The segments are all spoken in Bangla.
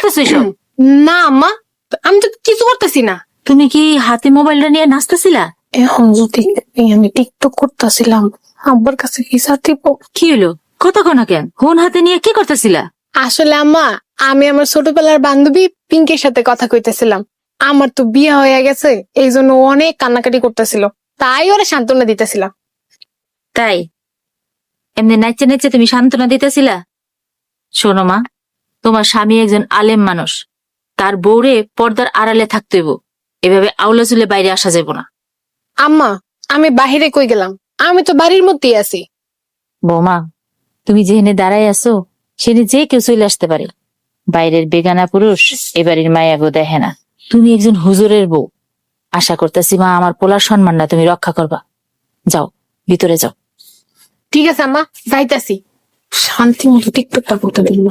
করতেছো এসব? না আম্মা, আমি তো কিছু করতেছি না। তুমি কি হাতে মোবাইলটা নিয়ে নাচতেছিলা? এখন যদি আমি টিকটক করতেছিলাম, আব্বার কাছে কি দিব? কি হলো, কথা কো না কেন? ফোন হাতে নিয়ে কি করতেছিলা? আসলে আম্মা, আমি আমার ছোটবেলার বান্ধবী পিঙ্কের সাথে কথা কইতেছিলাম। আমার তো বিয়ে হয়ে গেছে, এই জন্য ও অনেক কান্নাকাটি করতেছিল, তাই ওরা সান্ত্বনা দিতেছিলাম। তাই এমনি নাচতে নাচতে তুমি সান্ত্বনা দিতেছিলা? শোনো মা, তোমার স্বামী একজন আলেম মানুষ, তার বউরে পর্দার আড়ালে থাকতে হইব, এভাবে আউলা চুলে বাইরে আসা যাব না। আম্মা, আমি বাহিরে কই গেলাম? আমি তো বাড়ির মধ্যেই আছি। বৌমা, তুমি যেখানে দাঁড়াই আছো সেখানে যে কেউ চলে আসতে পারে। বাইরের বেগানা পুরুষ এ বাড়ির মায়াগো দেখে না। তুমি একজন হুজুরের বউ, আশা করতেছি মা আমার পোলার সম্মানটা তুমি রক্ষা করবা। যাও, ভিতরে যাও। ঠিক আছে আম্মা, যাইতাছি। শান্তি মতো টিকটকটা করতে দিল।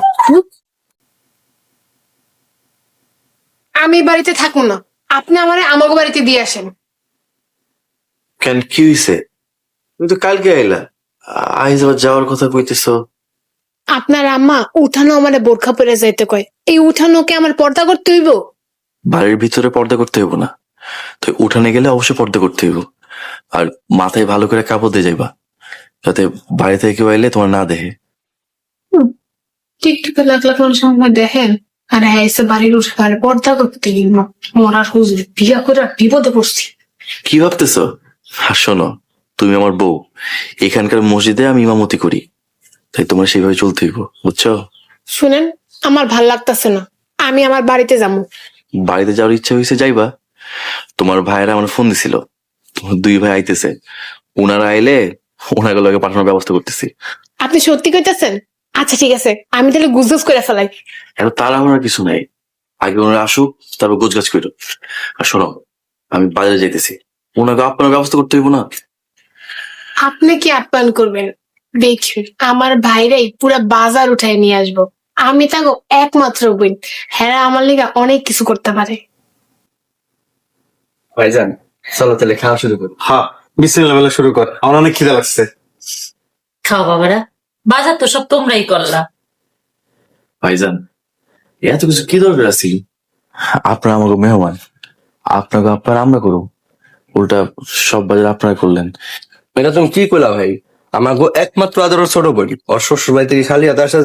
আমি বাড়িতে থাকবো না, আপনি আমারে আমাকে বাড়িতে দিয়ে আসেন। কেন, কি হয়েছে? তুমি তো কালকে আইলা, আজ আবার যাওয়ার কথা কইতেছো। আপনার আম্মা উঠানো আমারে বোরখা পরে যাইতে কয়, এই উঠানোকে আমার পর্দা করতে হইব? বাড়ির ভিতরে পর্দা করতে হইব না, তো উঠানে গেলে অবশ্যই পর্দা করতে হইব। আর মাথায় ভালো করে কাপড় দিয়ে যাইবা, যাতে বাড়ি থেকে কেউ আইলে তোমার না দেখে। টিকটকে লাখ লাখ মানুষ আমাকে দেখেন, আর হ্যাঁ এসে বাড়ির উঠে আর পর্দা করতে গেল না। মরার হুজুর, বিয়া করে আর বিপদে পড়ছি। কি ভাবতেছো? আর শোনো, তুমি আমার বউ, এখানকার মসজিদে আমি ইমামতি করি, তাই তোমার সেইভাবে চলতে হইব, বুঝছো? শুনেন, আমার ভাল লাগতেছে না, আমি আমার বাড়িতে যাবো। বাড়িতে যাওয়ার ইচ্ছা হয়েছে, যাইবা। তোমার ভাইয়েরা আমার ফোন দিছিল, তোমার দুই ভাই আইতেছে, ওনারা আইলে ওনাকে লগে পাঠানোর ব্যবস্থা করতেছি। আপনি সত্যি কইতাছেন? আচ্ছা ঠিক আছে, আমি তাহলে গুজগুজ করে ফেলাই। এখন তাড়াহুড়ার কিছু নাই, আগে ওনারা আসুক, তারপর গোছগাছ করো। আর শোনো, আমি বাজারে যাইতেছি, ওনাকে আপনার ব্যবস্থা করতে হইব না? আপনি কি আপ্যায়ন করবেন? দেখি আমার ভাইরাই পুরা বাজার উঠাই নিয়ে আসবো। আমি তাকে একমাত্র বোন, হ্যাঁ আমার লিগা অনেক কিছু করতে পারে। ভাইজান, চলো তাহলে খাওয়া শুরু করি। হ্যাঁ, বিসমিল্লাহ বলে শুরু কর, আমার অনেক খিদা লাগছে। খাও বাবারা, বাজার তো সব তোমরাই করলা। ভাইজান, এত কিছু কি দরকার আছে? আপনারা আমাকে মেহমান, আপনাকে আপনারা আমরা করো, উল্টা সব বাজার আপনারা করলেন। এটা তুমি কি কইলা ভাই? আমার একমাত্র আদরের ছোট বোন, ওর শ্বশুর বাড়ি থেকে খালি হাতে আসা